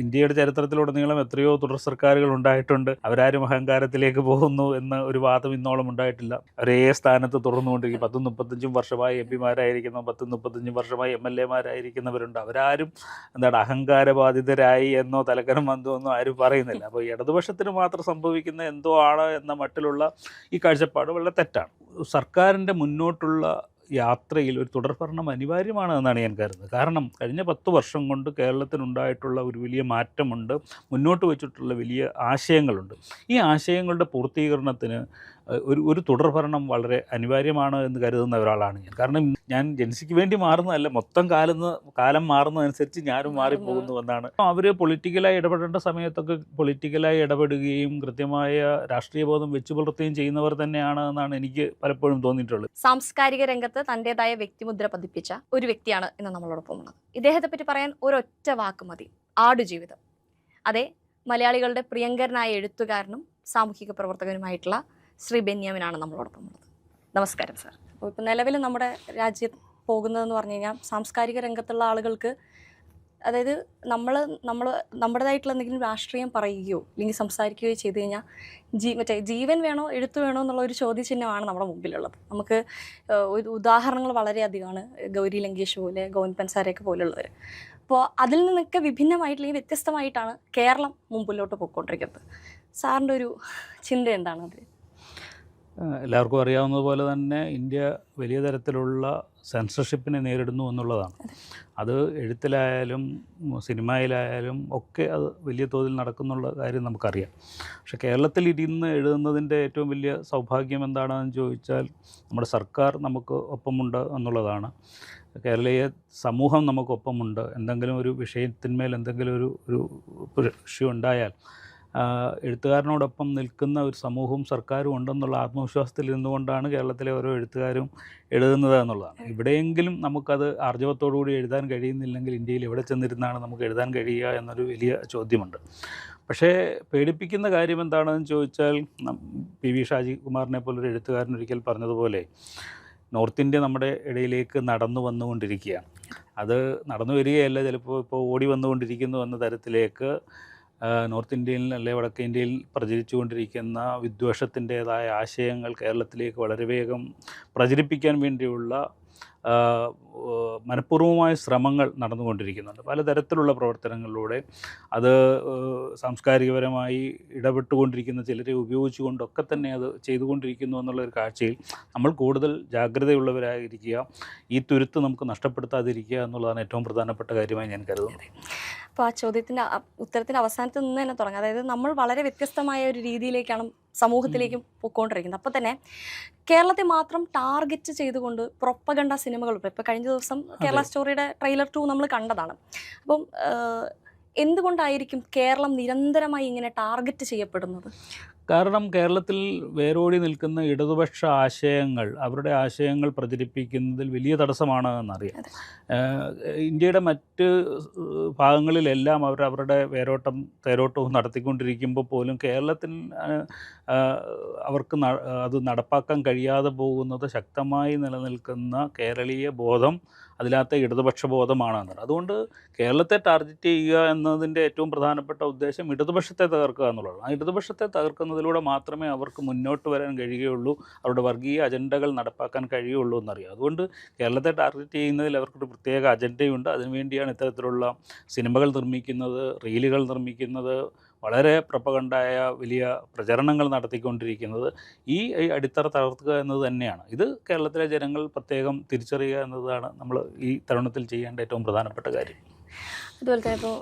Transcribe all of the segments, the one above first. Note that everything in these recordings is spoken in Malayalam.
ഇന്ത്യയുടെ ചരിത്രത്തിലുടനീളം എത്രയോ തുടർ സർക്കാരുകൾ ഉണ്ടായിട്ടുണ്ട്. അവരാരും അഹങ്കാരത്തിലേക്ക് പോകുന്നു എന്ന ഒരു വാദം ഇന്നോളം ഉണ്ടായിട്ടില്ല. ഒരേ സ്ഥാനത്ത് തുടർന്നുകൊണ്ടിരിക്കും. 30-35 വർഷമായി MP-മാരായിരിക്കുന്ന 30-35 വർഷമായി MLA-മാരായിരിക്കുന്നവരുണ്ട്. അവരാരും അഹങ്കാരബാധിതരായി എന്നോ തലക്കനം വന്നോ എന്നോ ആരും പറയുന്നില്ല. അപ്പോൾ ഇടതുപക്ഷത്തിന് മാത്രം സംഭവിക്കുന്ന എന്തോ ആണ് എന്ന മട്ടിലുള്ള ഈ കാഴ്ചപ്പാട് വളരെ തെറ്റാണ്. സർക്കാരിൻ്റെ മുന്നോട്ടുള്ള യാത്രയിൽ ഒരു തുടർഭരണം അനിവാര്യമാണ് എന്നാണ് ഞാൻ കരുതുന്നത്. കാരണം കഴിഞ്ഞ 10 വർഷം കൊണ്ട് കേരളത്തിനുണ്ടായിട്ടുള്ള ഒരു വലിയ മാറ്റമുണ്ട്, മുന്നോട്ട് വെച്ചിട്ടുള്ള വലിയ ആശയങ്ങളുണ്ട്. ഈ ആശയങ്ങളുടെ പൂർത്തീകരണത്തിന് ഒരു തുടർഭരണം വളരെ അനിവാര്യമാണ് എന്ന് കരുതുന്ന ഒരാളാണ് ഞാൻ. കാരണം ഞാൻ ജൻസിക്ക് വേണ്ടി മാറുന്നതല്ല, മൊത്തം കാലം മാറുന്നതനുസരിച്ച് ഞാനും മാറിപ്പോകുന്നു എന്നാണ്. അവർ പൊളിറ്റിക്കലായി ഇടപെടേണ്ട സമയത്തൊക്കെ പൊളിറ്റിക്കലായി ഇടപെടുകയും കൃത്യമായ രാഷ്ട്രീയ ബോധം വെച്ചു പുലർത്തുകയും ചെയ്യുന്നവർ തന്നെയാണ് എന്നാണ് എനിക്ക് പലപ്പോഴും തോന്നിയിട്ടുള്ളത്. സാംസ്കാരിക രംഗത്ത് തൻ്റെതായ വ്യക്തിമുദ്ര പതിപ്പിച്ച ഒരു വ്യക്തിയാണ് ഇന്ന് നമ്മളോടൊപ്പം ഉള്ളത്. ഇദ്ദേഹത്തെ പറ്റി പറയാൻ ഒരൊറ്റ വാക്ക് മതി: ആടുജീവിതം. അതെ, മലയാളികളുടെ പ്രിയങ്കരനായ എഴുത്തുകാരനും സാമൂഹിക പ്രവർത്തകനുമായിട്ടുള്ള ശ്രീ ബെന്യാമിനാണ് നമ്മളോടൊപ്പം ഉള്ളത്. നമസ്കാരം സാർ. അപ്പോൾ ഇപ്പോൾ നിലവിൽ നമ്മുടെ രാജ്യം പോകുന്നതെന്ന് പറഞ്ഞു കഴിഞ്ഞാൽ സാംസ്കാരിക രംഗത്തുള്ള ആളുകൾക്ക്, അതായത് നമ്മുടേതായിട്ടുള്ള എന്തെങ്കിലും രാഷ്ട്രീയം പറയുകയോ അല്ലെങ്കിൽ സംസാരിക്കുകയോ ചെയ്തു കഴിഞ്ഞാൽ ജീവൻ വേണോ എഴുത്ത് വേണോ എന്നുള്ള ഒരു ചോദ്യചിഹ്നമാണ് നമ്മുടെ മുമ്പിലുള്ളത്. നമുക്ക് ഒരു ഉദാഹരണങ്ങൾ വളരെയധികമാണ്. ഗൗരി ലങ്കേഷ് പോലെ, ഗോവിന്ദ് പൻസാരയൊക്കെ പോലുള്ളവർ. അപ്പോൾ അതിൽ നിന്നൊക്കെ വിഭിന്നമായിട്ടുള്ള വ്യത്യസ്തമായിട്ടാണ് കേരളം മുമ്പിലോട്ട് പോയിക്കൊണ്ടിരിക്കുന്നത്. സാറിൻ്റെ ഒരു ചിന്ത എന്താണ് അത്? എല്ലാവർക്കും അറിയാവുന്നതുപോലെ തന്നെ ഇന്ത്യ വലിയ തരത്തിലുള്ള സെൻസർഷിപ്പിനെ നേരിടുന്നു എന്നുള്ളതാണ്. അത് എഴുത്തിലായാലും സിനിമയിലായാലും ഒക്കെ അത് വലിയ തോതിൽ നടക്കുന്നുള്ള കാര്യം നമുക്കറിയാം. പക്ഷേ കേരളത്തിൽ ഇരുന്ന് എഴുതുന്നതിൻ്റെ ഏറ്റവും വലിയ സൗഭാഗ്യം എന്താണെന്ന് ചോദിച്ചാൽ നമ്മുടെ സർക്കാർ നമുക്ക് ഒപ്പമുണ്ട് എന്നുള്ളതാണ്. കേരളീയ സമൂഹം നമുക്കൊപ്പമുണ്ട്. എന്തെങ്കിലും ഒരു വിഷയത്തിന്മേൽ എന്തെങ്കിലും ഒരു ഇഷ്യൂ ഉണ്ടായാൽ എഴുത്തുകാരനോടൊപ്പം നിൽക്കുന്ന ഒരു സമൂഹവും സർക്കാരും ഉണ്ടെന്നുള്ള ആത്മവിശ്വാസത്തിൽ ഇരുന്നുകൊണ്ടാണ് കേരളത്തിലെ ഓരോ എഴുത്തുകാരും എഴുതുന്നത് എന്നുള്ളതാണ്. എവിടെയെങ്കിലും നമുക്കത് ആർജവത്തോടുകൂടി എഴുതാൻ കഴിയുന്നില്ലെങ്കിൽ ഇന്ത്യയിൽ എവിടെ ചെന്നിരുന്നാണ് നമുക്ക് എഴുതാൻ കഴിയുക എന്നൊരു വലിയ ചോദ്യമുണ്ട്. പക്ഷേ പേടിപ്പിക്കുന്ന കാര്യം എന്താണെന്ന് ചോദിച്ചാൽ, PV ഷാജികുമാറിനെ പോലൊരു എഴുത്തുകാരൻ ഒരിക്കൽ പറഞ്ഞതുപോലെ, നോർത്ത് ഇന്ത്യ നമ്മുടെ ഇടയിലേക്ക് നടന്നു വന്നുകൊണ്ടിരിക്കുകയാണ്. അത് നടന്നു വരികയല്ല, ചിലപ്പോൾ ഇപ്പോൾ ഓടി വന്നുകൊണ്ടിരിക്കുന്നു എന്ന തരത്തിലേക്ക് നോർത്ത് ഇന്ത്യയിൽ അല്ലെ വടക്കേ ഇന്ത്യയിൽ പ്രചരിച്ചുകൊണ്ടിരിക്കുന്ന വിദ്വേഷത്തിൻ്റേതായ ആശയങ്ങൾ കേരളത്തിലേക്ക് വളരെ വേഗം പ്രചരിപ്പിക്കാൻ വേണ്ടിയുള്ള മനഃപൂർവമായ ശ്രമങ്ങൾ നടന്നുകൊണ്ടിരിക്കുന്നുണ്ട്. പലതരത്തിലുള്ള പ്രവർത്തനങ്ങളിലൂടെ അത് സാംസ്കാരികപരമായി ഇടപെട്ടുകൊണ്ടിരിക്കുന്ന ചിലരെ ഉപയോഗിച്ചുകൊണ്ടൊക്കെ തന്നെ അത് ചെയ്തുകൊണ്ടിരിക്കുന്നു എന്നുള്ളൊരു കാഴ്ചയിൽ നമ്മൾ കൂടുതൽ ജാഗ്രതയുള്ളവരായിരിക്കുക, ഈ തുരുത്ത് നമുക്ക് നഷ്ടപ്പെടുത്താതിരിക്കുക എന്നുള്ളതാണ് ഏറ്റവും പ്രധാനപ്പെട്ട കാര്യമായി ഞാൻ കരുതുന്നത്. അപ്പോൾ ആ ചോദ്യത്തിൻ്റെ ഉത്തരത്തിൻ്റെ അവസാനത്ത് നിന്ന് തന്നെ തുടങ്ങാം. അതായത് നമ്മൾ വളരെ വ്യത്യസ്തമായ ഒരു രീതിയിലേക്കാണ് സമൂഹത്തിലേക്കും പോയിക്കൊണ്ടിരിക്കുന്നത്. അപ്പോൾ തന്നെ കേരളത്തെ മാത്രം ടാർഗറ്റ് ചെയ്തുകൊണ്ട് പ്രൊപ്പഗണ്ട സിനിമകൾ ഇപ്പോൾ കഴിഞ്ഞ ദിവസം കേരള സ്റ്റോറിയുടെ ട്രെയിലർ 2 നമ്മൾ കണ്ടതാണ്. അപ്പം എന്തുകൊണ്ടായിരിക്കും കേരളം നിരന്തരമായി ഇങ്ങനെ ടാർഗറ്റ് ചെയ്യപ്പെടുന്നത്? കാരണം കേരളത്തിൽ വേരോടി നിൽക്കുന്ന ഇടതുപക്ഷ ആശയങ്ങൾ, അവരുടെ ആശയങ്ങൾ പ്രചരിപ്പിക്കുന്നതിൽ വലിയ തടസ്സമാണ് എന്നറിയാം. ഇന്ത്യയുടെ മറ്റ് ഭാഗങ്ങളിലെല്ലാം അവരുടെ തേരോട്ടവും നടത്തിക്കൊണ്ടിരിക്കുമ്പോൾ പോലും കേരളത്തിൽ അവർക്ക് അത് നടപ്പാക്കാൻ കഴിയാതെ പോകുന്നത് ശക്തമായി നിലനിൽക്കുന്ന കേരളീയ ബോധം, അതിനകത്തെ ഇടതുപക്ഷ ബോധമാണ് എന്നത്. അതുകൊണ്ട് കേരളത്തെ ടാർഗറ്റ് ചെയ്യുക എന്നതിൻ്റെ ഏറ്റവും പ്രധാനപ്പെട്ട ഉദ്ദേശം ഇടതുപക്ഷത്തെ തകർക്കുക എന്നുള്ളതാണ്. ആ ഇടതുപക്ഷത്തെ തകർക്കുന്നതിലൂടെ മാത്രമേ അവർക്ക് മുന്നോട്ട് വരാൻ കഴിയുകയുള്ളൂ, അവരുടെ വർഗീയ അജണ്ടകൾ നടപ്പാക്കാൻ കഴിയുള്ളൂ എന്നറിയാം. അതുകൊണ്ട് കേരളത്തെ ടാർഗറ്റ് ചെയ്യുന്നതിൽ അവർക്കൊരു പ്രത്യേക അജണ്ടയുണ്ട്. അതിനുവേണ്ടിയാണ് ഇത്തരത്തിലുള്ള സിനിമകൾ നിർമ്മിക്കുന്നത്, റീലുകൾ നിർമ്മിക്കുന്നത്, വളരെ പ്രൊപ്പഗണ്ടായ വലിയ പ്രചരണങ്ങൾ നടത്തിക്കൊണ്ടിരിക്കുന്നത്. ഈ അടിത്തറ തകർക്കുക എന്നത് തന്നെയാണ്. ഇത് കേരളത്തിലെ ജനങ്ങൾ പ്രത്യേകം തിരിച്ചറിയുക എന്നതാണ് നമ്മൾ ഈ തരുണത്തിൽ ചെയ്യേണ്ട ഏറ്റവും പ്രധാനപ്പെട്ട കാര്യം. അതുപോലെ തന്നെ ഇപ്പോൾ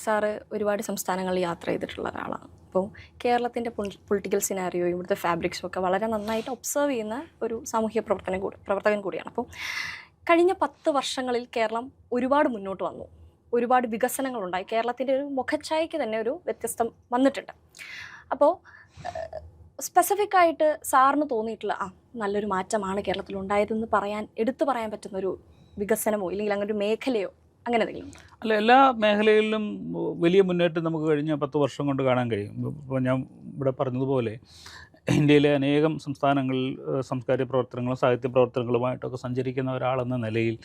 സാറ് ഒരുപാട് സംസ്ഥാനങ്ങളിൽ യാത്ര ചെയ്തിട്ടുള്ള ഒരാളാണ്. അപ്പോൾ കേരളത്തിൻ്റെ പൊളിറ്റിക്കൽ സിനാരിയോ, ഇവിടുത്തെ ഫാബ്രിക്സും ഒക്കെ വളരെ നന്നായിട്ട് ഒബ്സർവ് ചെയ്യുന്ന ഒരു സാമൂഹ്യ പ്രവർത്തകൻ കൂടിയാണ്. അപ്പോൾ കഴിഞ്ഞ 10 വർഷങ്ങളിൽ കേരളം ഒരുപാട് മുന്നോട്ട് വന്നു, ഒരുപാട് വികസനങ്ങളുണ്ടായി. കേരളത്തിൻ്റെ ഒരു മുഖച്ഛായയ്ക്ക് തന്നെ ഒരു വ്യത്യസ്തം വന്നിട്ടുണ്ട്. അപ്പോൾ സ്പെസിഫിക് ആയിട്ട് സാറിന് തോന്നിയിട്ടുള്ള നല്ലൊരു മാറ്റമാണ് കേരളത്തിലുണ്ടായതെന്ന് എടുത്തു പറയാൻ പറ്റുന്നൊരു വികസനമോ ഇല്ലെങ്കിൽ അങ്ങനെ ഒരു മേഖലയോ അങ്ങനെ എന്തെങ്കിലും? അല്ല, എല്ലാ മേഖലകളിലും വലിയ മുന്നേറ്റം നമുക്ക് കഴിഞ്ഞ 10 വർഷം കൊണ്ട് കാണാൻ കഴിയും. ഇപ്പോൾ ഞാൻ ഇവിടെ പറഞ്ഞതുപോലെ ഇന്ത്യയിലെ അനേകം സംസ്ഥാനങ്ങളിൽ സാംസ്കാരിക പ്രവർത്തനങ്ങളും സാഹിത്യ പ്രവർത്തനങ്ങളുമായിട്ടൊക്കെ സഞ്ചരിക്കുന്ന ഒരാളെന്ന നിലയിൽ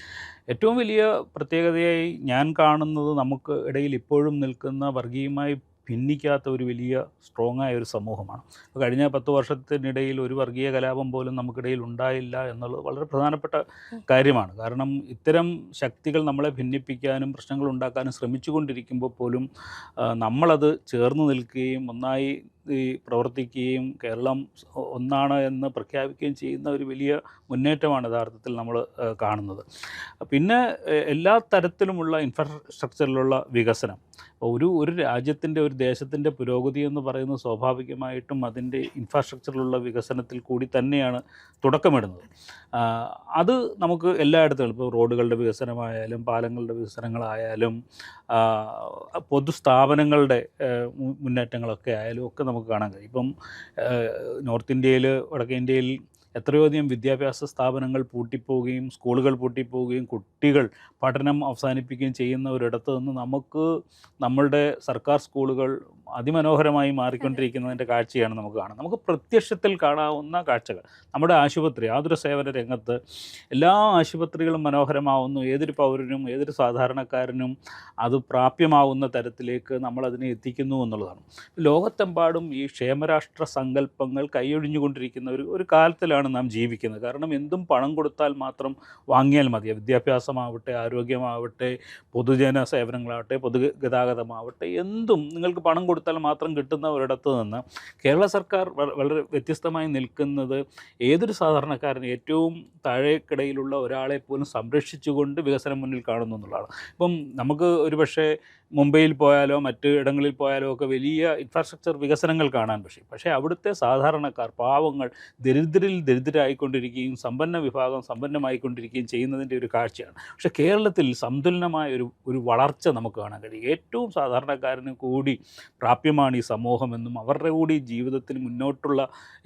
ഏറ്റവും വലിയ പ്രത്യേകതയായി ഞാൻ കാണുന്നത് നമുക്ക് ഇടയിൽ ഇപ്പോഴും നിൽക്കുന്ന വർഗീയമായി ഭിന്നിക്കാത്ത ഒരു വലിയ സ്ട്രോങ് ആയ ഒരു സമൂഹമാണ്. അപ്പോൾ കഴിഞ്ഞ 10 വർഷത്തിനിടയിൽ ഒരു വർഗീയ കലാപം പോലും നമുക്കിടയിൽ ഉണ്ടായില്ല എന്നുള്ളത് വളരെ പ്രധാനപ്പെട്ട കാര്യമാണ്. കാരണം ഇത്തരം ശക്തികൾ നമ്മളെ ഭിന്നിപ്പിക്കാനും പ്രശ്നങ്ങൾ ഉണ്ടാക്കാനും ശ്രമിച്ചുകൊണ്ടിരിക്കുമ്പോൾ പോലും നമ്മളത് ചേർന്ന് നിൽക്കുകയും ഒന്നായി പ്രവർത്തിക്കുകയും കേരളം ഒന്നാണ് എന്ന് പ്രഖ്യാപിക്കുകയും ചെയ്യുന്ന ഒരു വലിയ മുന്നേറ്റമാണ് യഥാർത്ഥത്തിൽ നമ്മൾ കാണുന്നത്. പിന്നെ എല്ലാ തരത്തിലുമുള്ള ഇൻഫ്രാസ്ട്രക്ചറിലുള്ള വികസനം, ഒരു രാജ്യത്തിൻ്റെ ഒരു ദേശത്തിൻ്റെ പുരോഗതി എന്ന് പറയുന്നത് സ്വാഭാവികമായിട്ടും അതിൻ്റെ ഇൻഫ്രാസ്ട്രക്ചറിലുള്ള വികസനത്തിൽ കൂടി തന്നെയാണ് തുടക്കമിടുന്നത്. അത് നമുക്ക് എല്ലായിടത്തും ഇപ്പോൾ റോഡുകളുടെ വികസനമായാലും പാലങ്ങളുടെ വികസനങ്ങളായാലും പൊതുസ്ഥാപനങ്ങളുടെ മുന്നേറ്റങ്ങളൊക്കെ ആയാലും ഒക്കെ നമുക്ക് കാണാൻ കഴിയും. ഇപ്പം നോർത്ത് ഇന്ത്യയിൽ വടക്കേ ഇന്ത്യയിൽ എത്രയോ അധികം വിദ്യാഭ്യാസ സ്ഥാപനങ്ങൾ പൂട്ടിപ്പോവുകയും സ്കൂളുകൾ പൂട്ടിപ്പോവുകയും കുട്ടികൾ പഠനം അവസാനിപ്പിക്കുകയും ചെയ്യുന്ന ഒരിടത്ത് നിന്ന് നമുക്ക് നമ്മളുടെ സർക്കാർ സ്കൂളുകൾ അതിമനോഹരമായി മാറിക്കൊണ്ടിരിക്കുന്നതിൻ്റെ കാഴ്ചയാണ് നമുക്ക് കാണുന്നത്. നമുക്ക് പ്രത്യക്ഷത്തിൽ കാണാവുന്ന കാഴ്ചകൾ. നമ്മുടെ ആശുപത്രി, ആതുര സേവന രംഗത്ത് എല്ലാ ആശുപത്രികളും മനോഹരമാവുന്നു. ഏതൊരു പൗരനും ഏതൊരു സാധാരണക്കാരനും അത് പ്രാപ്യമാവുന്ന തരത്തിലേക്ക് നമ്മളതിനെ എത്തിക്കുന്നു എന്നുള്ളതാണ്. ലോകത്തെമ്പാടും ഈ ക്ഷേമരാഷ്ട്ര സങ്കല്പങ്ങൾ കൈയൊഴിഞ്ഞുകൊണ്ടിരിക്കുന്ന ഒരു കാലത്തിലാണ് നാം ജീവിക്കുന്നത്. കാരണം എന്തും പണം കൊടുത്താൽ മാത്രം വാങ്ങിയാൽ മതി. വിദ്യാഭ്യാസമാവട്ടെ, ആരോഗ്യമാവട്ടെ, പൊതുജന സേവനങ്ങളാവട്ടെ, പൊതുഗതാഗതമാവട്ടെ, എന്തും നിങ്ങൾക്ക് പണം കൊടുത്താൽ മാത്രം കിട്ടുന്ന ഒരിടത്ത് നിന്ന് കേരള സർക്കാർ വളരെ വ്യത്യസ്തമായി നിൽക്കുന്നത് ഏതൊരു സാധാരണക്കാരനും ഏറ്റവും താഴേക്കിടയിലുള്ള ഒരാളെ പോലും സംരക്ഷിച്ചുകൊണ്ട് വികസനം മുന്നിൽ കാണുന്നു എന്നുള്ളതാണ്. ഇപ്പം നമുക്ക് ഒരുപക്ഷെ മുംബൈയിൽ പോയാലോ മറ്റ് ഇടങ്ങളിൽ പോയാലോ ഒക്കെ വലിയ ഇൻഫ്രാസ്ട്രക്ചർ വികസനങ്ങൾ കാണാൻ പക്ഷേ അവിടുത്തെ സാധാരണക്കാർ, പാവങ്ങൾ ദരിദ്രരായിക്കൊണ്ടിരിക്കുകയും സമ്പന്ന വിഭാഗം സമ്പന്നമായിക്കൊണ്ടിരിക്കുകയും ചെയ്യുന്നതിൻ്റെ ഒരു കാഴ്ചയാണ്. പക്ഷേ കേരളത്തിൽ സന്തുലനമായ ഒരു വളർച്ച നമുക്ക് കാണാൻ കഴിയും. ഏറ്റവും സാധാരണക്കാരന് കൂടി പ്രാപ്യമാണ് ഈ സമൂഹമെന്നും അവരുടെ കൂടി ജീവിതത്തിൽ മുന്നോട്ടുള്ള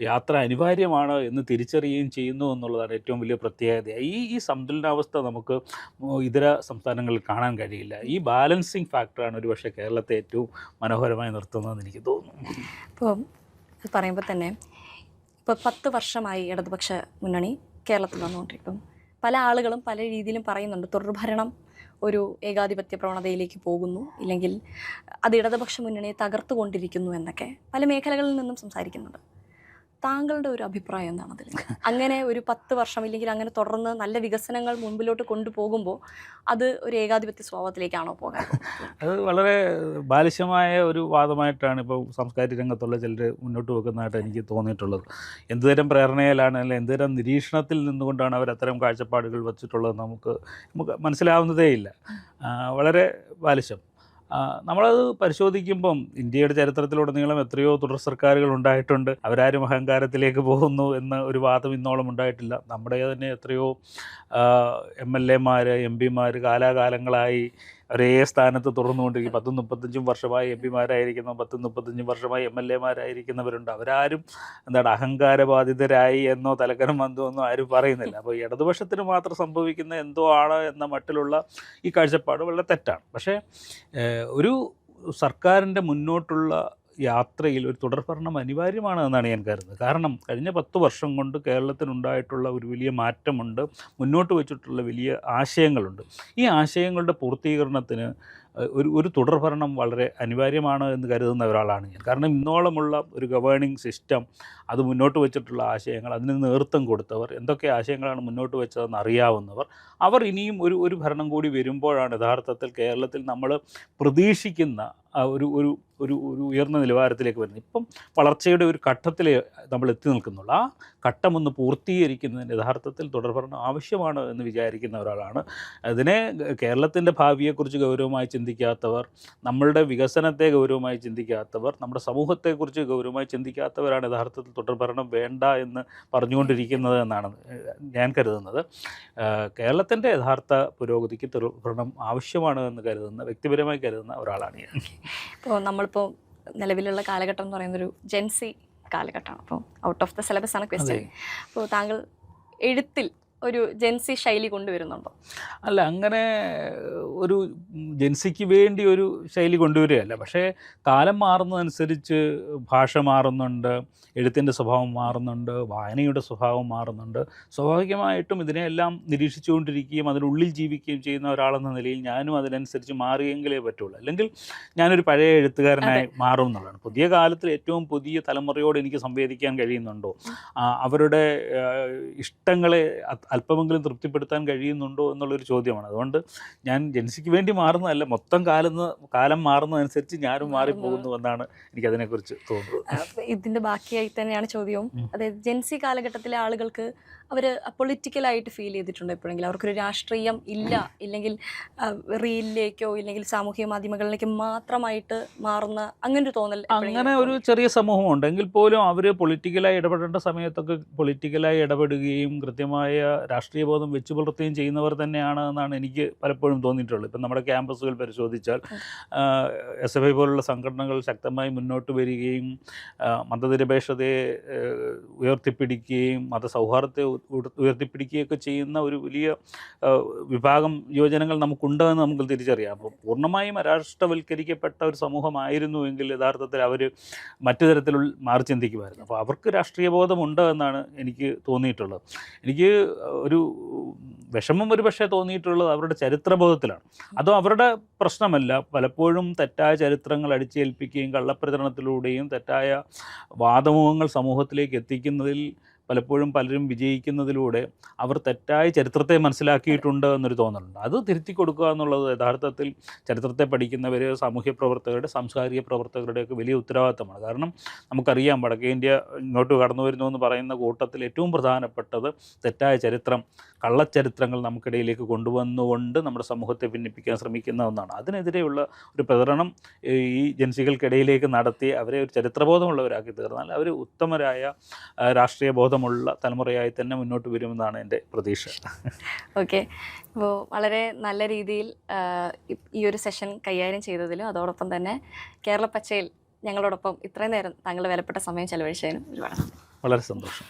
യാത്ര അനിവാര്യമാണ് എന്ന് തിരിച്ചറിയുകയും ചെയ്യുന്നു എന്നുള്ളതാണ് ഏറ്റവും വലിയ പ്രത്യേകത. ഈ സന്തുലനാവസ്ഥ നമുക്ക് ഇതര സംസ്ഥാനങ്ങളിൽ കാണാൻ കഴിയില്ല. ഈ ബാലൻസിങ് ഫാക്ടറാണ് ഒരുപക്ഷെ കേരളത്തെ ഏറ്റവും മനോഹരമായി നിർത്തുന്നതെന്ന് എനിക്ക് തോന്നുന്നു. ഇപ്പോൾ പറയുമ്പോൾ തന്നെ ഇപ്പോൾ 10 വർഷമായി ഇടതുപക്ഷ മുന്നണി കേരളത്തിൽ വന്നുകൊണ്ടിരിക്കും. പല ആളുകളും പല രീതിയിലും പറയുന്നുണ്ട് തുടർഭരണം ഒരു ഏകാധിപത്യ പ്രവണതയിലേക്ക് പോകുന്നു, ഇല്ലെങ്കിൽ അത് ഇടതുപക്ഷ മുന്നണിയെ തകർത്തുകൊണ്ടിരിക്കുന്നു എന്നൊക്കെ പല മേഖലകളിൽ നിന്നും സംസാരിക്കുന്നുണ്ട്. താങ്കളുടെ ഒരു അഭിപ്രായം എന്താണ് അതിൽ? അങ്ങനെ ഒരു 10 വർഷം ഇല്ലെങ്കിൽ അങ്ങനെ തുടർന്ന് നല്ല വികസനങ്ങൾ മുൻപിലോട്ട് കൊണ്ടുപോകുമ്പോൾ അത് ഒരു ഏകാധിപത്യ സ്വഭാവത്തിലേക്കാണോ പോകാൻ? അത് വളരെ ബാലിശമായ ഒരു വാദമായിട്ടാണ് ഇപ്പോൾ സാംസ്കാരിക രംഗത്തുള്ള ചിലർ മുന്നോട്ട് വെക്കുന്നതായിട്ട് എനിക്ക് തോന്നിയിട്ടുള്ളത്. എന്തുതരം പ്രേരണയിലാണ് അല്ലെങ്കിൽ എന്തുതരം നിരീക്ഷണത്തിൽ നിന്നുകൊണ്ടാണ് അവർ അത്തരം കാഴ്ചപ്പാടുകൾ വച്ചിട്ടുള്ളത് നമുക്ക് മനസ്സിലാവുന്നതേ ഇല്ല. വളരെ ബാലിശം. നമ്മളത് പരിശോധിക്കുമ്പം ഇന്ത്യയുടെ ചരിത്രത്തിലുടനീളം എത്രയോ തുടർ സർക്കാരുകൾ ഉണ്ടായിട്ടുണ്ട്. അവരാരും അഹങ്കാരത്തിലേക്ക് പോകുന്നു എന്ന ഒരു വാദം ഇന്നോളം ഉണ്ടായിട്ടില്ല. നമ്മുടെ തന്നെ എത്രയോ MLA-മാർ, MP-മാർ കാലാകാലങ്ങളായി ഒരേ സ്ഥാനത്ത് തുടർന്നുകൊണ്ടിരിക്കും. 10-35 വർഷമായി MP-മാരായിരിക്കുന്ന, 10-35 വർഷമായി MLA-മാരായിരിക്കുന്നവരുണ്ട്. അവരാരും അഹങ്കാരബാധിതരായി എന്നോ തലക്കനം വന്നോ എന്നോ ആരും പറയുന്നില്ല. അപ്പോൾ ഇടതുപക്ഷത്തിന് മാത്രം സംഭവിക്കുന്ന എന്തോ ആണ് എന്ന മട്ടിലുള്ള ഈ കാഴ്ചപ്പാട് വളരെ തെറ്റാണ്. പക്ഷേ ഒരു സർക്കാരിൻ്റെ മുന്നോട്ടുള്ള യാത്രയിൽ ഒരു തുടർഭരണം അനിവാര്യമാണ് എന്നാണ് ഞാൻ കരുതുന്നത്. കാരണം കഴിഞ്ഞ 10 വർഷം കൊണ്ട് കേരളത്തിനുണ്ടായിട്ടുള്ള ഒരു വലിയ മാറ്റമുണ്ട്, മുന്നോട്ട് വെച്ചിട്ടുള്ള വലിയ ആശയങ്ങളുണ്ട്. ഈ ആശയങ്ങളുടെ പൂർത്തീകരണത്തിന് ഒരു തുടർഭരണം വളരെ അനിവാര്യമാണ് എന്ന് കരുതുന്ന ഒരാളാണ് ഞാൻ. കാരണം ഇന്നോളമുള്ള ഒരു ഗവേണിംഗ് സിസ്റ്റം, അത് മുന്നോട്ട് വെച്ചിട്ടുള്ള ആശയങ്ങൾ, അതിന് നേതൃത്വം കൊടുത്തവർ, എന്തൊക്കെ ആശയങ്ങളാണ് മുന്നോട്ട് വെച്ചതെന്ന് അറിയാവുന്നവർ, അവർ ഇനിയും ഒരു ഭരണം കൂടി വരുമ്പോഴാണ് യഥാർത്ഥത്തിൽ കേരളത്തിൽ നമ്മൾ പ്രതീക്ഷിക്കുന്ന ഒരു ഒരു ഒരു ഒരു ഉയർന്ന നിലവാരത്തിലേക്ക് വരുന്നത്. ഇപ്പം വളർച്ചയുടെ ഒരു ഘട്ടത്തിൽ നമ്മൾ എത്തി നിൽക്കുന്നുള്ളൂ. ആ ഘട്ടമൊന്ന് പൂർത്തീകരിക്കുന്നതിന് യഥാർത്ഥത്തിൽ തുടർഭരണം ആവശ്യമാണ് എന്ന് വിചാരിക്കുന്ന ഒരാളാണ്. അതിനെ കേരളത്തിൻ്റെ ഭാവിയെക്കുറിച്ച് ഗൗരവമായി ചിന്തിക്കാത്തവർ, നമ്മളുടെ വികസനത്തെ ഗൗരവമായി ചിന്തിക്കാത്തവർ, നമ്മുടെ സമൂഹത്തെക്കുറിച്ച് ഗൗരവമായി ചിന്തിക്കാത്തവരാണ് യഥാർത്ഥത്തിൽ തുടർഭരണം വേണ്ട എന്ന് പറഞ്ഞുകൊണ്ടിരിക്കുന്നത് എന്നാണ് ഞാൻ കരുതുന്നത്. കേരളത്തിൻ്റെ യഥാർത്ഥ പുരോഗതിക്ക് തുടർഭരണം ആവശ്യമാണ് എന്ന് വ്യക്തിപരമായി കരുതുന്ന ഒരാളാണ് ഞാൻ. ഇപ്പോൾ നമ്മളിപ്പോൾ നിലവിലുള്ള കാലഘട്ടം എന്ന് പറയുന്നൊരു ജെൻസി കാലഘട്ടമാണ്. അപ്പോൾ ഔട്ട് ഓഫ് ദ സിലബസ് ആണ് ക്വസ്റ്റ്യൻ. അപ്പോൾ താങ്കൾ എഴുത്തിൽ ഒരു ജെൻസി ശൈലി കൊണ്ടുവരുന്നുണ്ടോ? അല്ല, അങ്ങനെ ഒരു ജൻസിക്ക് വേണ്ടി ഒരു ശൈലി കൊണ്ടുവരികയല്ല. പക്ഷേ കാലം മാറുന്നതനുസരിച്ച് ഭാഷ മാറുന്നുണ്ട്, എഴുത്തിൻ്റെ സ്വഭാവം മാറുന്നുണ്ട്, വായനയുടെ സ്വഭാവം മാറുന്നുണ്ട്. സ്വാഭാവികമായിട്ടും ഇതിനെയെല്ലാം നിരീക്ഷിച്ചുകൊണ്ടിരിക്കുകയും അതിനുള്ളിൽ ജീവിക്കുകയും ചെയ്യുന്ന ഒരാളെന്ന നിലയിൽ ഞാനും അതിനനുസരിച്ച് മാറിയെങ്കിലേ പറ്റുള്ളൂ. അല്ലെങ്കിൽ ഞാനൊരു പഴയ എഴുത്തുകാരനായി മാറും എന്നുള്ളതാണ്. പുതിയ കാലത്തിൽ ഏറ്റവും പുതിയ തലമുറയോട് എനിക്ക് സംവേദിക്കാൻ കഴിയുന്നുണ്ടോ, അവരുടെ ഇഷ്ടങ്ങളെ അല്പമെങ്കിലും തൃപ്തിപ്പെടുത്താൻ കഴിയുന്നുണ്ടോ എന്നുള്ളൊരു ചോദ്യമാണ്. അതുകൊണ്ട് ഞാൻ ജൻസിക്ക് വേണ്ടി മാറുന്നതല്ല, മൊത്തം കാലം മാറുന്നതനുസരിച്ച് ഞാനും മാറിപ്പോകുന്നു എന്നാണ് എനിക്കതിനെക്കുറിച്ച് തോന്നുന്നത്. ഇതിന്റെ ബാക്കിയായി തന്നെയാണ് ചോദ്യവും. അതായത് ജെൻസി കാലഘട്ടത്തിലെ ആളുകൾക്ക് അവർ പൊളിറ്റിക്കലായിട്ട് ഫീൽ ചെയ്തിട്ടുണ്ടോ എപ്പോഴെങ്കിലും? അവർക്കൊരു രാഷ്ട്രീയം ഇല്ലെങ്കിൽ റീലിലേക്കോ ഇല്ലെങ്കിൽ സാമൂഹിക മാധ്യമങ്ങളിലേക്ക് മാത്രമായിട്ട് മാറുന്ന അങ്ങനെ ഒരു തോന്നൽ? അങ്ങനെ ഒരു ചെറിയ സമൂഹമുണ്ട്. എങ്കിൽ പോലും അവർ പൊളിറ്റിക്കലായി ഇടപെടേണ്ട സമയത്തൊക്കെ പൊളിറ്റിക്കലായി ഇടപെടുകയും കൃത്യമായ രാഷ്ട്രീയ ബോധം വെച്ച് പുലർത്തുകയും ചെയ്യുന്നവർ തന്നെയാണ് എന്നാണ് എനിക്ക് പലപ്പോഴും തോന്നിയിട്ടുള്ളത്. ഇപ്പം നമ്മുടെ ക്യാമ്പസുകൾ പരിശോധിച്ചാൽ SFI പോലുള്ള സംഘടനകൾ ശക്തമായി മുന്നോട്ട് വരികയും മതനിരപേക്ഷതയെ ഉയർത്തിപ്പിടിക്കുകയും മതസൗഹാർദ്ദത്തെ ഉയർത്തിപ്പിടിക്കുകയൊക്കെ ചെയ്യുന്ന ഒരു വലിയ വിഭാഗം യുവജനങ്ങൾ നമുക്കുണ്ട് എന്ന് നമുക്ക് തിരിച്ചറിയാം. അപ്പോൾ പൂർണ്ണമായും അരാഷ്ട്രവൽക്കരിക്കപ്പെട്ട ഒരു സമൂഹമായിരുന്നുവെങ്കിൽ യഥാർത്ഥത്തിൽ അവർ മറ്റു തരത്തിലുള്ള മാറി ചിന്തിക്കുമായിരുന്നു. അപ്പോൾ അവർക്ക് രാഷ്ട്രീയ ബോധമുണ്ട് എന്നാണ് എനിക്ക് തോന്നിയിട്ടുള്ളത്. എനിക്ക് ഒരു വിഷമം ഒരു പക്ഷേ തോന്നിയിട്ടുള്ളത് അവരുടെ ചരിത്രബോധത്തിലാണ്. അതും അവരുടെ പ്രശ്നമല്ല. പലപ്പോഴും തെറ്റായ ചരിത്രങ്ങൾ അടിച്ചേൽപ്പിക്കുകയും കള്ളപ്രചരണത്തിലൂടെയും തെറ്റായ വാദമുഖങ്ങൾ സമൂഹത്തിലേക്ക് എത്തിക്കുന്നതിൽ പലപ്പോഴും പലരും വിജയിക്കുന്നതിലൂടെ അവർ തെറ്റായ ചരിത്രത്തെ മനസ്സിലാക്കിയിട്ടുണ്ട് എന്നൊരു തോന്നലുണ്ട്. അത് തിരുത്തി കൊടുക്കുക എന്നുള്ളത് യഥാർത്ഥത്തിൽ ചരിത്രത്തെ പഠിക്കുന്നവർ, സാമൂഹ്യ പ്രവർത്തകരുടെ, സാംസ്കാരിക പ്രവർത്തകരുടെയൊക്കെ വലിയ ഉത്തരവാദിത്തമാണ്. കാരണം നമുക്കറിയാം, വടക്കേ ഇന്ത്യ ഇങ്ങോട്ട് കടന്നു വരുന്നു എന്ന് പറയുന്ന കൂട്ടത്തിൽ ഏറ്റവും പ്രധാനപ്പെട്ടത് തെറ്റായ ചരിത്രം, കള്ളച്ചരിത്രങ്ങൾ നമുക്കിടയിലേക്ക് കൊണ്ടുവന്നുകൊണ്ട് നമ്മുടെ സമൂഹത്തെ ഭിന്നിപ്പിക്കാൻ ശ്രമിക്കുന്ന ഒന്നാണ്. അതിനെതിരെയുള്ള ഒരു പ്രചരണം ഈ ജൻസികൾക്കിടയിലേക്ക് നടത്തി അവരെ ഒരു ചരിത്രബോധമുള്ളവരാക്കി തീർന്നാൽ അവർ ഉത്തമരായ രാഷ്ട്രീയ ബോധമുള്ള തലമുറയായി തന്നെ മുന്നോട്ട് വരുമെന്നാണ് എൻ്റെ പ്രതീക്ഷ. ഓക്കെ, അപ്പോൾ വളരെ നല്ല രീതിയിൽ ഈ ഒരു സെഷൻ കൈകാര്യം ചെയ്തതിലും അതോടൊപ്പം തന്നെ കേരള പച്ചയിൽ ഞങ്ങളോടൊപ്പം ഇത്രയും നേരം താങ്കളുടെ വിലപ്പെട്ട സമയം ചെലവഴിച്ചതിനും ഒരുപാട് വളരെ സന്തോഷം.